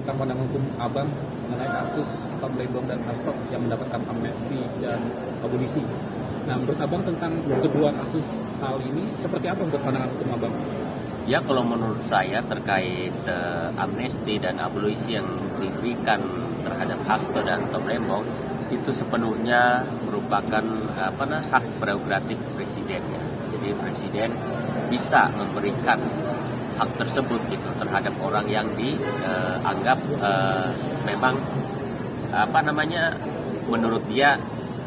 tentang pandangan hukum Abang mengenai kasus Tom Lembong dan Hasto yang mendapatkan amnesti dan abolisi. Nah, menurut Abang tentang kedua kasus hal ini, seperti apa menurut pandangan hukum Abang? Ya, kalau menurut saya terkait amnesti dan abolisi yang diberikan terhadap Hasto dan Tom Lembong itu sepenuhnya merupakan hak prerogatif presiden ya. Jadi presiden bisa memberikan hak tersebut gitu terhadap orang yang dianggap memang menurut dia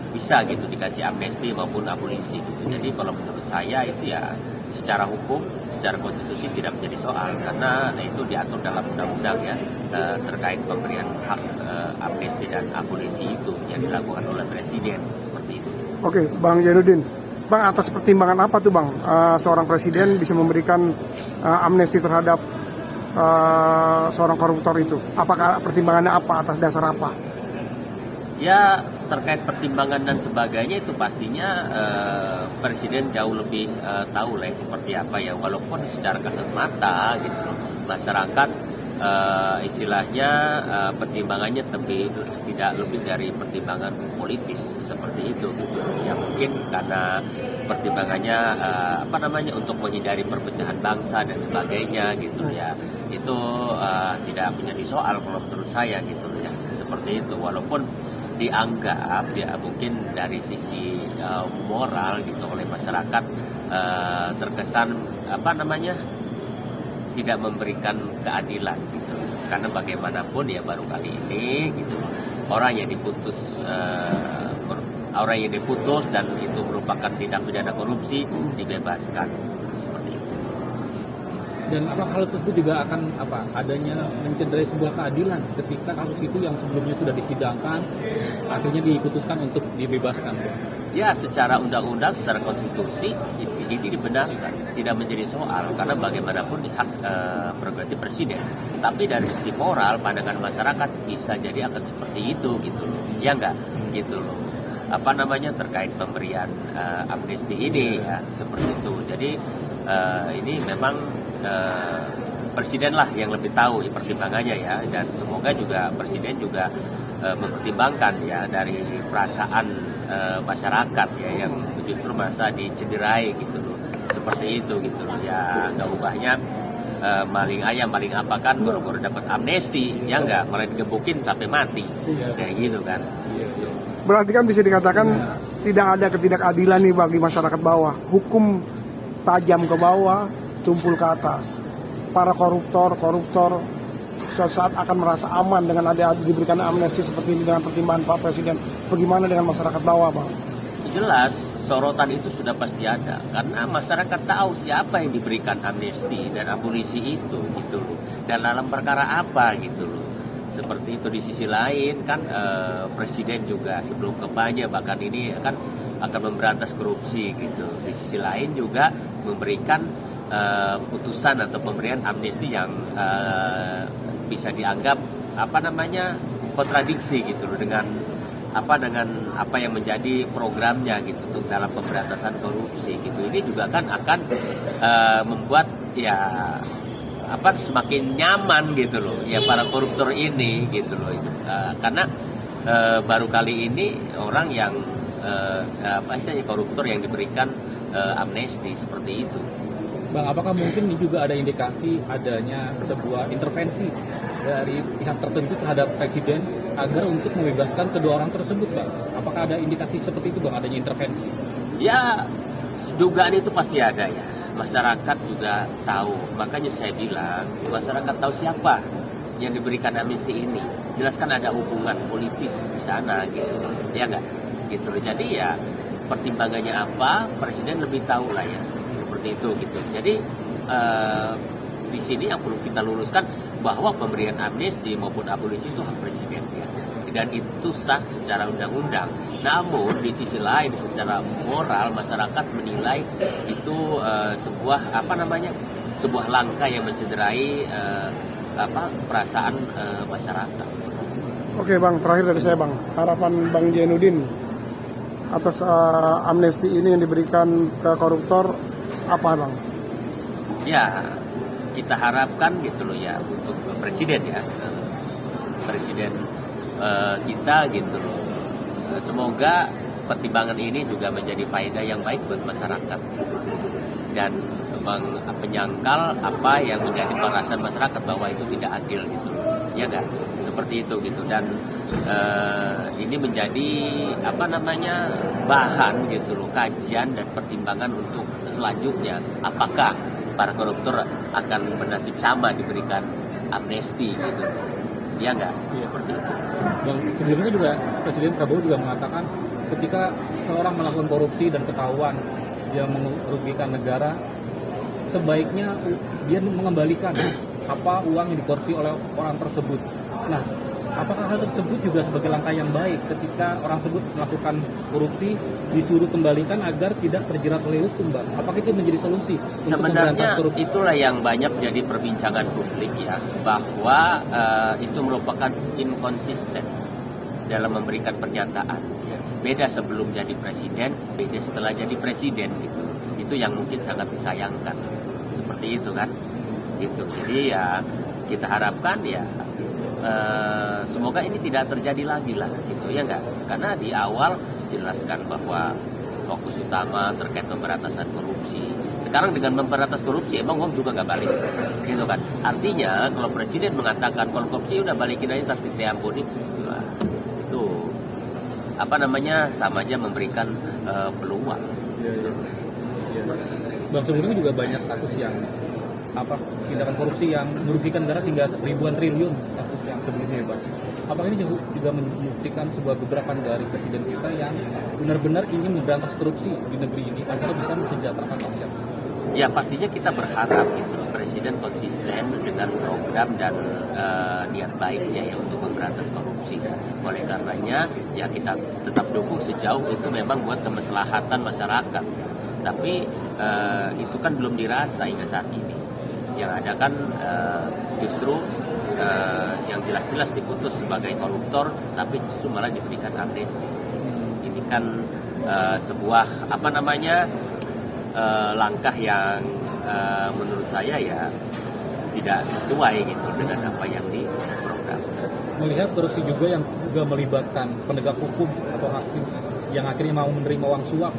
bisa gitu dikasih amnesti maupun abolisi gitu. Jadi kalau menurut saya itu ya secara hukum, secara konstitusi tidak menjadi soal karena itu diatur dalam undang-undang ya terkait pemberian hak amnesti dan abolisi itu yang dilakukan oleh presiden seperti itu. Oke, Bang Jainuddin. Bang, atas pertimbangan apa tuh Bang seorang presiden bisa memberikan amnesti terhadap seorang koruptor itu? Apakah pertimbangannya apa, atas dasar apa? Ya, terkait pertimbangan dan sebagainya itu pastinya presiden jauh lebih tahu lah seperti apa ya, walaupun secara kasat mata gitu masyarakat istilahnya pertimbangannya tidak lebih dari pertimbangan politis seperti itu gitu. Ya mungkin karena pertimbangannya untuk menghindari perpecahan bangsa dan sebagainya gitu ya. Itu tidak menjadi soal kalau menurut saya gitu ya. Seperti itu, walaupun dianggap ya mungkin dari sisi moral gitu oleh masyarakat terkesan tidak memberikan keadilan gitu. Karena bagaimanapun ya baru kali ini gitu orang yang diputus dan itu merupakan tindak pidana korupsi dibebaskan seperti itu. Dan apakah hal tersebut juga akan adanya mencederai sebuah keadilan ketika kasus itu yang sebelumnya sudah disidangkan akhirnya diputuskan untuk dibebaskan? Ya, secara undang-undang, secara konstitusi ini dibenarkan, tidak menjadi soal karena bagaimanapun hak prerogatif presiden. Tapi dari sisi moral, pandangan masyarakat bisa jadi akan seperti itu gitu loh, ya enggak gitu loh. Terkait pemberian amnesti ini ya seperti itu. Jadi ini memang presiden lah yang lebih tahu pertimbangannya ya, dan semoga juga presiden juga mempertimbangkan ya dari perasaan masyarakat ya yang justru merasa dicederai gitu loh, seperti itu gitu loh ya. Nggak ubahnya maling ayam maling apa kan baru dapat amnesti ya, nggak malah digebukin sampai mati kayak gitu kan. Berarti kan bisa dikatakan tidak ada ketidakadilan nih bagi masyarakat bawah. Hukum tajam ke bawah, tumpul ke atas. Para koruptor suatu saat akan merasa aman dengan ada diberikan amnesti seperti ini dengan pertimbangan Pak Presiden. Bagaimana dengan masyarakat bawah, Bang? Jelas sorotan itu sudah pasti ada karena masyarakat tahu siapa yang diberikan amnesti dan abolisi itu gitu loh. Dan dalam perkara apa gitu loh. Seperti itu. Di sisi lain kan presiden juga sebelum kampanye bahkan ini kan akan memberantas korupsi gitu. Di sisi lain juga memberikan putusan atau pemberian amnesti yang bisa dianggap kontradiksi gitu loh dengan apa yang menjadi programnya gitu tuh dalam pemberantasan korupsi gitu. Ini juga kan akan membuat ya semakin nyaman gitu loh ya para koruptor ini gitu loh karena baru kali ini orang yang koruptor yang diberikan amnesti seperti itu. Bang, apakah mungkin juga ada indikasi adanya sebuah intervensi dari pihak tertentu terhadap presiden agar untuk membebaskan kedua orang tersebut, Bang? Apakah ada indikasi seperti itu, Bang, adanya intervensi? Ya, dugaan itu pasti ada ya. Masyarakat juga tahu, makanya saya bilang masyarakat tahu siapa yang diberikan amnesti ini. Jelaskan ada hubungan politis di sana gitu, ya nggak? Gitu. Jadi ya pertimbangannya apa, presiden lebih tahu lah ya. Seperti itu gitu. Jadi di sini yang perlu kita luruskan bahwa pemberian amnesti maupun abolisi itu hak presiden ya. Dan itu sah secara undang-undang. Namun di sisi lain secara moral masyarakat menilai itu sebuah sebuah langkah yang mencederai perasaan masyarakat. Oke Bang, terakhir dari saya Bang, harapan Bang Jainuddin atas amnesti ini yang diberikan ke koruptor apa Bang? Ya, kita harapkan gitu loh ya untuk presiden ya presiden kita gitu loh. Semoga pertimbangan ini juga menjadi faedah yang baik buat masyarakat dan menyangkal apa yang menjadi perasaan masyarakat bahwa itu tidak adil gitu, ya kan? Seperti itu gitu. Dan ini menjadi bahan gitu loh, kajian dan pertimbangan untuk selanjutnya apakah para koruptor akan bernasib sama diberikan amnesti gitu, ya enggak? Seperti itu. Dan sebelumnya juga Presiden Prabowo juga mengatakan ketika seorang melakukan korupsi dan ketahuan dia merugikan negara, sebaiknya dia mengembalikan apa uang yang dikorupsi oleh orang tersebut. Nah, apakah hal tersebut juga sebagai langkah yang baik ketika orang tersebut melakukan korupsi disuruh kembalikan agar tidak terjerat oleh hukum, Bang? Apakah itu menjadi solusi untuk memberantas sebenarnya korupsi? itulah yang banyak jadi perbincangan publik ya, bahwa itu merupakan inkonsisten dalam memberikan pernyataan. Beda sebelum jadi presiden, beda setelah jadi presiden gitu. Itu yang mungkin sangat disayangkan. Seperti itu kan. Gitu. Jadi ya kita harapkan ya semoga ini tidak terjadi lagi lah gitu, ya enggak? Karena di awal jelaskan bahwa fokus utama terkait pemberantasan korupsi. Sekarang dengan memberantas korupsi emang uang juga nggak balik, gitu kan? Artinya kalau presiden mengatakan kalau korupsi udah balikin aja taksi Ampuni, itu sama aja memberikan peluang. Bang, sebelumnya juga banyak kasus yang tindakan korupsi yang merugikan negara hingga ribuan triliun kasus yang sebelumnya, Bang. Apakah ini juga membuktikan sebuah gebrakan dari presiden kita yang benar-benar ingin memberantas korupsi di negeri ini agar bisa mensejahterakan rakyat? Ya pastinya kita berharap gitu presiden konsisten dengan program dan niat baiknya ya untuk memberantas korupsi. Oleh karenanya ya kita tetap dukung sejauh itu memang buat kemaslahatan masyarakat. Tapi itu kan belum dirasa hingga saat ini. Yang ada kan justru yang jelas-jelas diputus sebagai koruptor, tapi justru malah diberikan amnesti. Ini kan sebuah langkah yang menurut saya ya tidak sesuai gitu dengan apa yang diprogram. Melihat korupsi juga yang juga melibatkan penegak hukum atau hakim yang akhirnya mau menerima uang suap,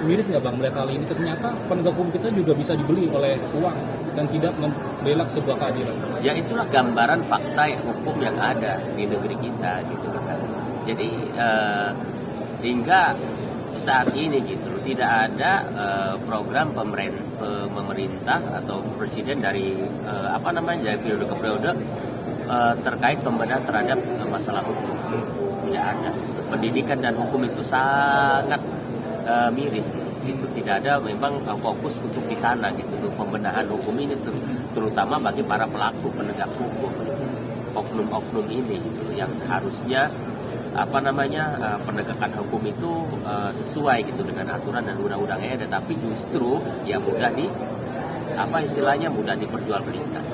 miris nggak, Bang, melihat hal ini? Ternyata penegak hukum kita juga bisa dibeli oleh uang dan tidak membela sebuah keadilan. Ya itulah gambaran fakta hukum yang ada di negeri kita gitu kan. Jadi hingga saat ini gitu tidak ada program pemerintah atau presiden dari dari periode ke periode terkait pembenahan terhadap masalah hukum. Tidak ada. Pendidikan dan hukum itu sangat miris. Itu tidak ada memang fokus untuk di sana gitu, untuk pembenahan hukum ini terutama bagi para pelaku penegak hukum, oknum-oknum ini gitu yang seharusnya penegakan hukum itu sesuai gitu dengan aturan dan undang-undang yang ada, tapi justru ya mudah diperjualbelikan.